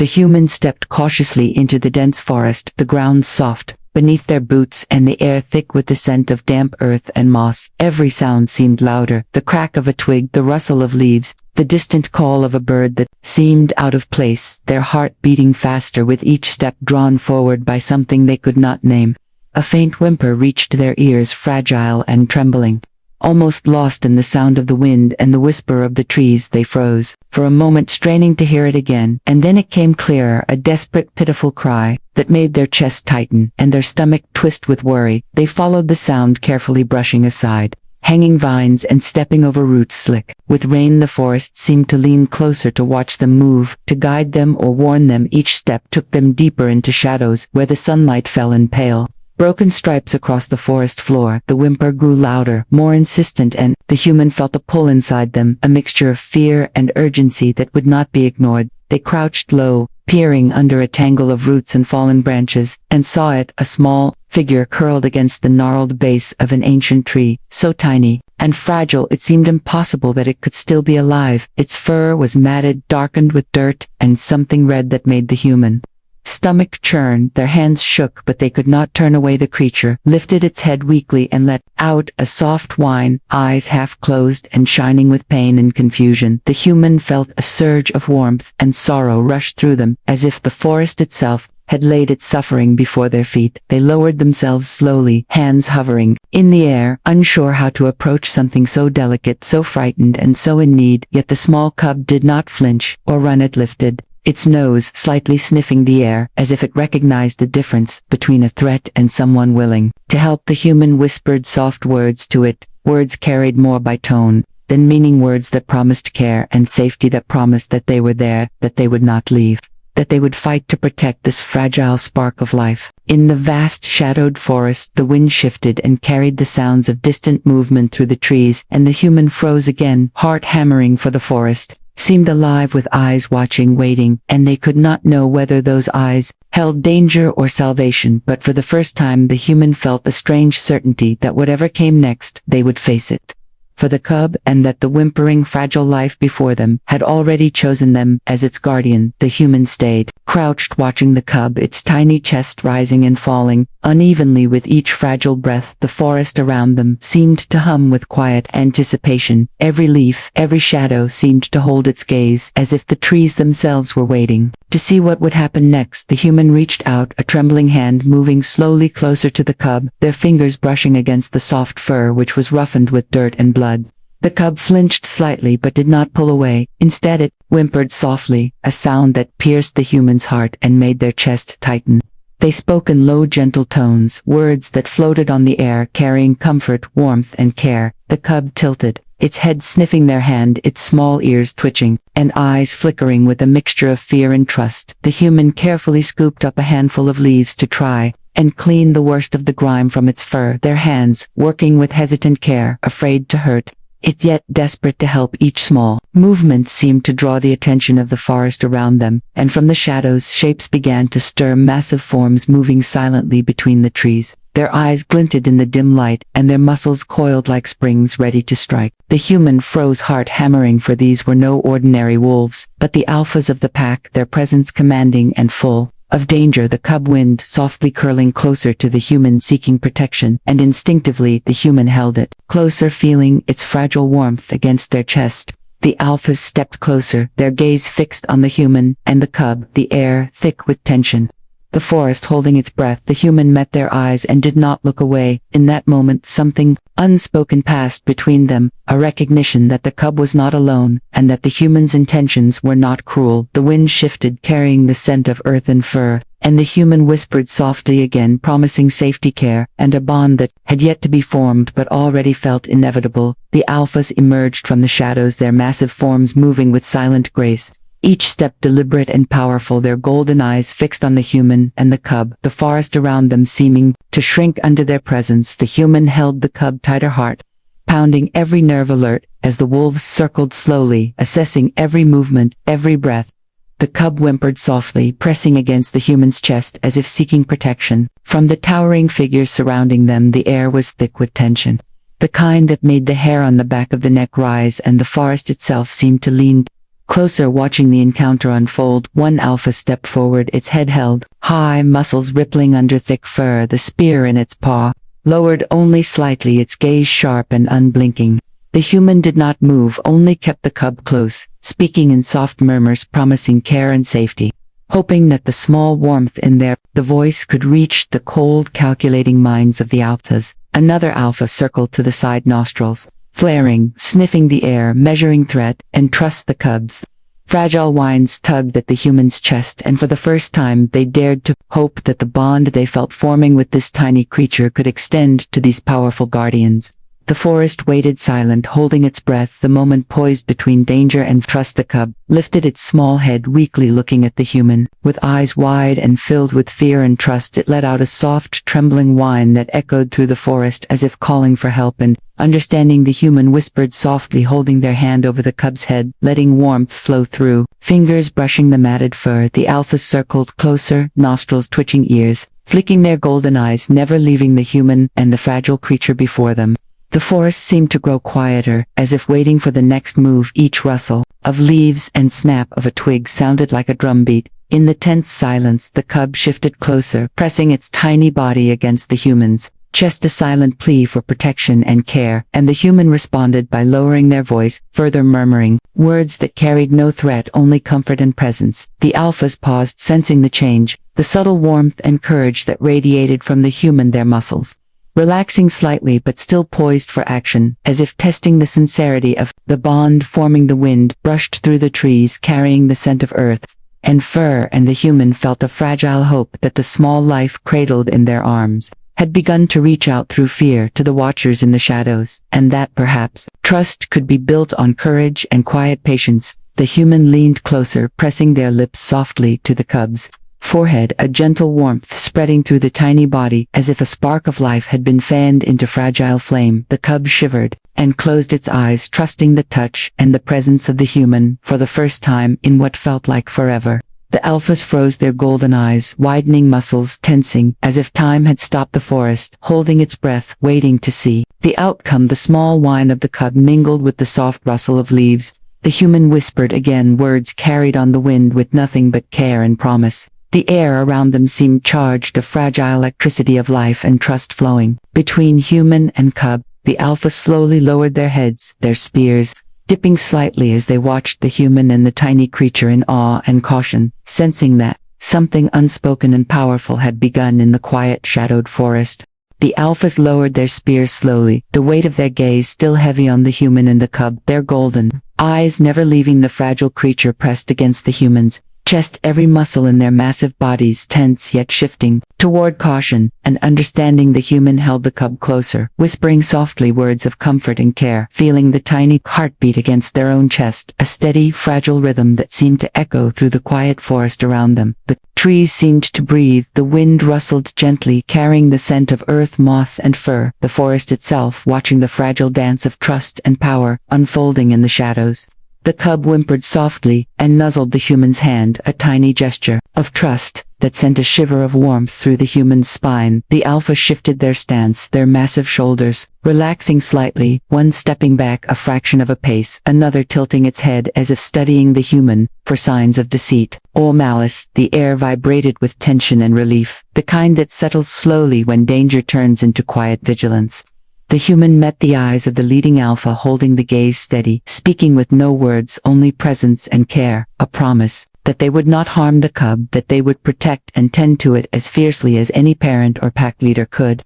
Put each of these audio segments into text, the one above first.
The humans stepped cautiously into the dense forest, the ground soft beneath their boots and the air thick with the scent of damp earth and moss. Every sound seemed louder, the crack of a twig, the rustle of leaves, the distant call of a bird that seemed out of place, their heart beating faster with each step drawn forward by something they could not name. A faint whimper reached their ears, fragile and trembling. Almost lost in the sound of the wind and the whisper of the trees, they froze, for a moment straining to hear it again, and then it came clearer, a desperate, pitiful cry that made their chest tighten and their stomach twist with worry. They followed the sound, carefully brushing aside hanging vines and stepping over roots slick with rain. The forest seemed to lean closer to watch them move, to guide them or warn them. Each step took them deeper into shadows where the sunlight fell in pale, broken stripes across the forest floor. The whimper grew louder, more insistent, and the human felt a pull inside them, a mixture of fear and urgency that would not be ignored. They crouched low, peering under a tangle of roots and fallen branches, and saw it, a small figure curled against the gnarled base of an ancient tree, so tiny and fragile it seemed impossible that it could still be alive. Its fur was matted, darkened with dirt, and something red that made the human stomach churn. Their hands shook, but they could not turn away. The creature lifted its head weakly and let out a soft whine, eyes half closed and shining with pain and confusion. The human felt a surge of warmth and sorrow rush through them, as if the forest itself had laid its suffering before their feet. They lowered themselves slowly, hands hovering in the air, unsure how to approach something so delicate, so frightened and so in need. Yet the small cub did not flinch or run. It lifted its nose, slightly sniffing the air, as if it recognized the difference between a threat and someone willing to help. The human whispered soft words to it, words carried more by tone than meaning, words that promised care and safety, that promised that they were there, that they would not leave, that they would fight to protect this fragile spark of life. In the vast shadowed forest, the wind shifted and carried the sounds of distant movement through the trees, and the human froze again, heart hammering, for the forest seemed alive with eyes watching, waiting, and they could not know whether those eyes held danger or salvation. But for the first time the human felt a strange certainty that whatever came next, they would face it for the cub, and that the whimpering, fragile life before them had already chosen them as its guardian. The human stayed crouched, watching the cub, its tiny chest rising and falling unevenly with each fragile breath. The forest around them seemed to hum with quiet anticipation. Every leaf, every shadow seemed to hold its gaze, as if the trees themselves were waiting to see what would happen next. The human reached out, a trembling hand moving slowly closer to the cub, their fingers brushing against the soft fur which was roughened with dirt and blood. The cub flinched slightly but did not pull away. Instead it whimpered softly, a sound that pierced the human's heart and made their chest tighten. They spoke in low, gentle tones, words that floated on the air, carrying comfort, warmth, and care. The cub tilted, its head sniffing their hand, its small ears twitching, and eyes flickering with a mixture of fear and trust. The human carefully scooped up a handful of leaves to try and clean the worst of the grime from its fur, their hands working with hesitant care, afraid to hurt, yet desperate to help. Each small movement seemed to draw the attention of the forest around them, and from the shadows shapes began to stir, massive forms moving silently between the trees. Their eyes glinted in the dim light, and their muscles coiled like springs ready to strike. The human froze, heart hammering, for these were no ordinary wolves, but the alphas of the pack, their presence commanding and full of danger. The cub whined, softly curling closer to the human, seeking protection, and instinctively the human held it closer, feeling its fragile warmth against their chest. The alphas stepped closer, their gaze fixed on the human and the cub, the air thick with tension. The forest holding its breath. The human met their eyes and did not look away. In that moment something unspoken passed between them, a recognition that the cub was not alone, and that the human's intentions were not cruel. The wind shifted, carrying the scent of earth and fur, and the human whispered softly again, promising safety, care, and a bond that had yet to be formed but already felt inevitable. The alphas emerged from the shadows, their massive forms moving with silent grace, each step deliberate and powerful, their golden eyes fixed on the human and the cub, the forest around them seeming to shrink under their presence. The human held the cub tighter, heart pounding, every nerve alert, as the wolves circled slowly, assessing every movement, every breath. The cub whimpered softly, pressing against the human's chest as if seeking protection. From the towering figures surrounding them, the air was thick with tension, the kind that made the hair on the back of the neck rise, and the forest itself seemed to lean Closer, watching the encounter unfold, one alpha stepped forward, its head held high, muscles rippling under thick fur, the spear in its paw, lowered only slightly, its gaze sharp and unblinking. The human did not move, only kept the cub close, speaking in soft murmurs promising care and safety. Hoping that the small warmth in the voice could reach the cold, calculating minds of the alphas. Another alpha circled to the side nostrils, flaring, sniffing the air, measuring threat and trust. The cubs' fragile whines tugged at the human's chest, and for the first time they dared to hope that the bond they felt forming with this tiny creature could extend to these powerful guardians. The forest waited silent, holding its breath, the moment poised between danger and trust. The cub lifted its small head, weakly looking at the human. With eyes wide and filled with fear and trust, it let out a soft, trembling whine that echoed through the forest as if calling for help, and, understanding the human, whispered softly, holding their hand over the cub's head, letting warmth flow through. Fingers brushing the matted fur, the alphas circled closer, nostrils twitching, ears flicking, their golden eyes never leaving the human and the fragile creature before them. The forest seemed to grow quieter, as if waiting for the next move. Each rustle of leaves and snap of a twig sounded like a drumbeat. In the tense silence, the cub shifted closer, pressing its tiny body against the human's chest, a silent plea for protection and care, and the human responded by lowering their voice, further murmuring words that carried no threat, only comfort and presence. The alphas paused, sensing the change, the subtle warmth and courage that radiated from the human, their muscles relaxing slightly but still poised for action, as if testing the sincerity of the bond forming. The wind brushed through the trees, carrying the scent of earth and fur, and the human felt a fragile hope that the small life cradled in their arms had begun to reach out through fear to the watchers in the shadows, and that perhaps trust could be built on courage and quiet patience. The human leaned closer, pressing their lips softly to the cub's forehead, a gentle warmth spreading through the tiny body, as if a spark of life had been fanned into fragile flame. The cub shivered and closed its eyes, trusting the touch and the presence of the human for the first time in what felt like forever. The alphas froze, their golden eyes widening, muscles tensing, as if time had stopped. The forest holding its breath, waiting to see the outcome. The small whine of the cub mingled with the soft rustle of leaves. The human whispered again, words carried on the wind with nothing but care and promise. The air around them seemed charged, a fragile electricity of life and trust flowing between human and cub. The alpha slowly lowered their heads, their spears dipping slightly as they watched the human and the tiny creature in awe and caution, sensing that something unspoken and powerful had begun in the quiet, shadowed forest. The alphas lowered their spears slowly, the weight of their gaze still heavy on the human and the cub, their golden eyes never leaving the fragile creature pressed against the human's chest, every muscle in their massive bodies tense yet shifting toward caution and understanding. The human held the cub closer, whispering softly words of comfort and care, feeling the tiny heartbeat against their own chest, a steady, fragile rhythm that seemed to echo through the quiet forest around them. The trees seemed to breathe, the wind rustled gently, carrying the scent of earth, moss and fur, the forest itself watching the fragile dance of trust and power unfolding in the shadows. The cub whimpered softly and nuzzled the human's hand, a tiny gesture of trust that sent a shiver of warmth through the human's spine. The alpha shifted their stance, their massive shoulders relaxing slightly, one stepping back a fraction of a pace, another tilting its head as if studying the human for signs of deceit or malice. The air vibrated with tension and relief, the kind that settles slowly when danger turns into quiet vigilance. The human met the eyes of the leading alpha, holding the gaze steady, speaking with no words, only presence and care, a promise that they would not harm the cub, that they would protect and tend to it as fiercely as any parent or pack leader could.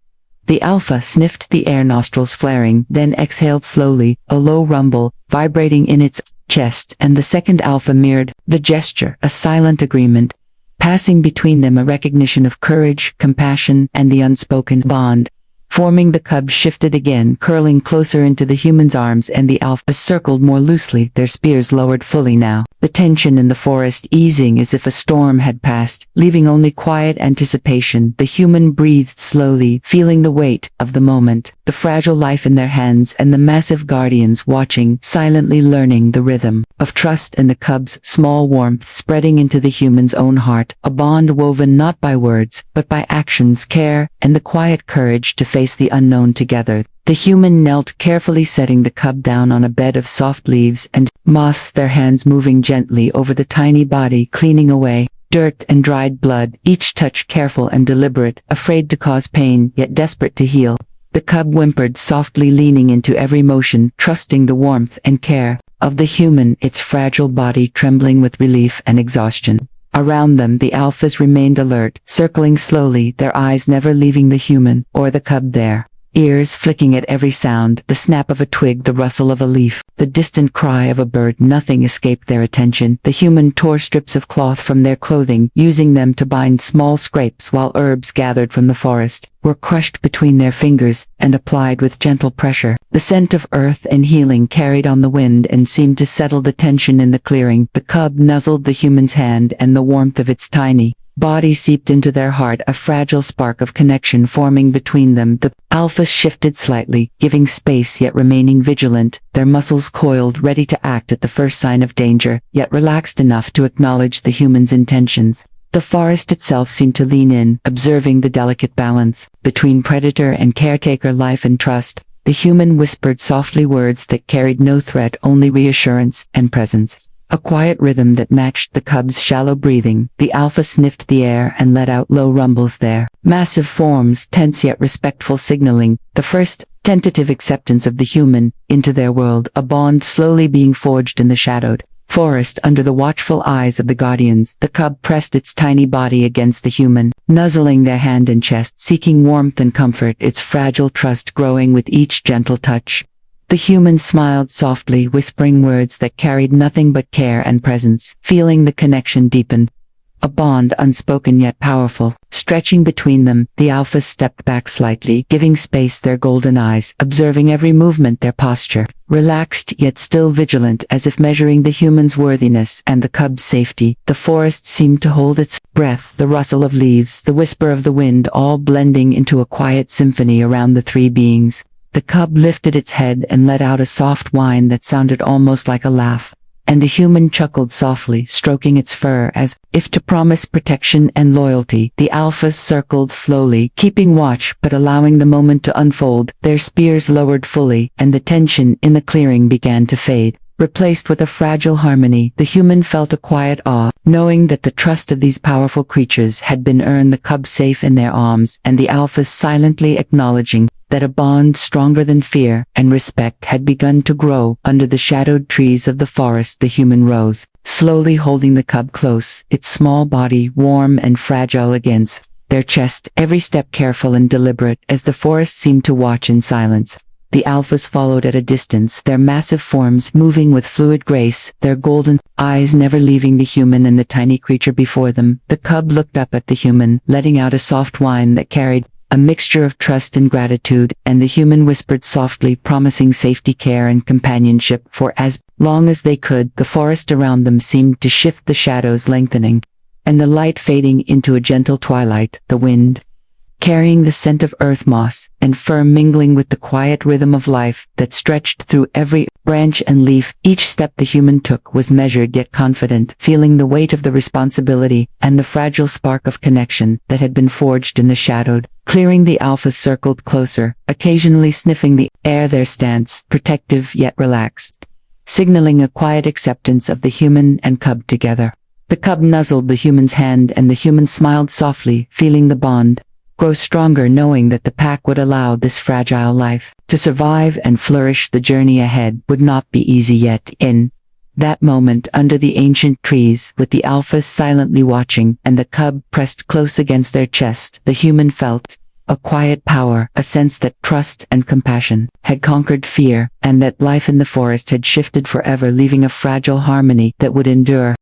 The alpha sniffed the air, nostrils flaring, then exhaled slowly, a low rumble vibrating in its chest, and the second alpha mirrored the gesture, a silent agreement, passing between them a recognition of courage, compassion, and the unspoken bond forming. The cub shifted again, curling closer into the human's arms, and the alpha circled more loosely, their spears lowered fully now, the tension in the forest easing as if a storm had passed, leaving only quiet anticipation. The human breathed slowly, feeling the weight of the moment, the fragile life in their hands, and the massive guardians watching, silently learning the rhythm of trust, and the cub's small warmth spreading into the human's own heart, a bond woven not by words, but by actions, care, and the quiet courage to face face the unknown together. The human knelt carefully, setting the cub down on a bed of soft leaves and moss, their hands moving gently over the tiny body, cleaning away dirt and dried blood, each touch careful and deliberate, afraid to cause pain, yet desperate to heal. The cub whimpered softly, leaning into every motion, trusting the warmth and care of the human, its fragile body trembling with relief and exhaustion. Around them, the alphas remained alert, circling slowly, their eyes never leaving the human or the cub, their ears flicking at every sound, the snap of a twig, the rustle of a leaf, the distant cry of a bird. Nothing escaped their attention. The human tore strips of cloth from their clothing, using them to bind small scrapes, while herbs gathered from the forest were crushed between their fingers and applied with gentle pressure. The scent of earth and healing carried on the wind and seemed to settle the tension in the clearing. The cub nuzzled the human's hand, and the warmth of its tiny body seeped into their heart, a fragile spark of connection forming between them. The alphas shifted slightly, giving space yet remaining vigilant, their muscles coiled, ready to act at the first sign of danger, yet relaxed enough to acknowledge the human's intentions. The forest itself seemed to lean in, observing the delicate balance between predator and caretaker, life and trust. The human whispered softly words that carried no threat, only reassurance and presence. A quiet rhythm that matched the cub's shallow breathing. The alpha sniffed the air and let out low rumbles, their massive forms tense yet respectful, signaling the first tentative acceptance of the human into their world, a bond slowly being forged in the shadowed forest under the watchful eyes of the guardians. The cub pressed its tiny body against the human, nuzzling their hand and chest, seeking warmth and comfort, its fragile trust growing with each gentle touch. The human smiled softly, whispering words that carried nothing but care and presence. Feeling the connection deepen, a bond unspoken yet powerful, stretching between them. The alphas stepped back slightly, giving space, their golden eyes observing every movement, their posture relaxed yet still vigilant, as if measuring the human's worthiness and the cub's safety. The forest seemed to hold its breath, the rustle of leaves, the whisper of the wind, all blending into a quiet symphony around the three beings. The cub lifted its head and let out a soft whine that sounded almost like a laugh, and the human chuckled softly, stroking its fur as if to promise protection and loyalty. The alphas circled slowly, keeping watch but allowing the moment to unfold, their spears lowered fully, and the tension in the clearing began to fade, replaced with a fragile harmony. The human felt a quiet awe, knowing that the trust of these powerful creatures had been earned, the cub safe in their arms, and the alphas silently acknowledging that a bond stronger than fear and respect had begun to grow. Under the shadowed trees of the forest, the human rose, slowly holding the cub close, its small body warm and fragile against their chest, every step careful and deliberate, as the forest seemed to watch in silence. The alphas followed at a distance, their massive forms moving with fluid grace, their golden eyes never leaving the human and the tiny creature before them. The cub looked up at the human, letting out a soft whine that carried a mixture of trust and gratitude, and the human whispered softly, promising safety, care, and companionship for as long as they could. The forest around them seemed to shift, the shadows lengthening, and the light fading into a gentle twilight, the wind carrying the scent of earth, moss, and fir mingling with the quiet rhythm of life that stretched through every branch and leaf. Each step the human took was measured yet confident, feeling the weight of the responsibility and the fragile spark of connection that had been forged in the shadowed clearing. The alphas circled closer, occasionally sniffing the air, their stance protective yet relaxed, signaling a quiet acceptance of the human and cub together. The cub nuzzled the human's hand, and the human smiled softly, feeling the bond grow stronger, knowing that the pack would allow this fragile life to survive and flourish. The journey ahead would not be easy yet. In that moment, under the ancient trees, with the alphas silently watching and the cub pressed close against their chest, the human felt a quiet power, a sense that trust and compassion had conquered fear, and that life in the forest had shifted forever, leaving a fragile harmony that would endure.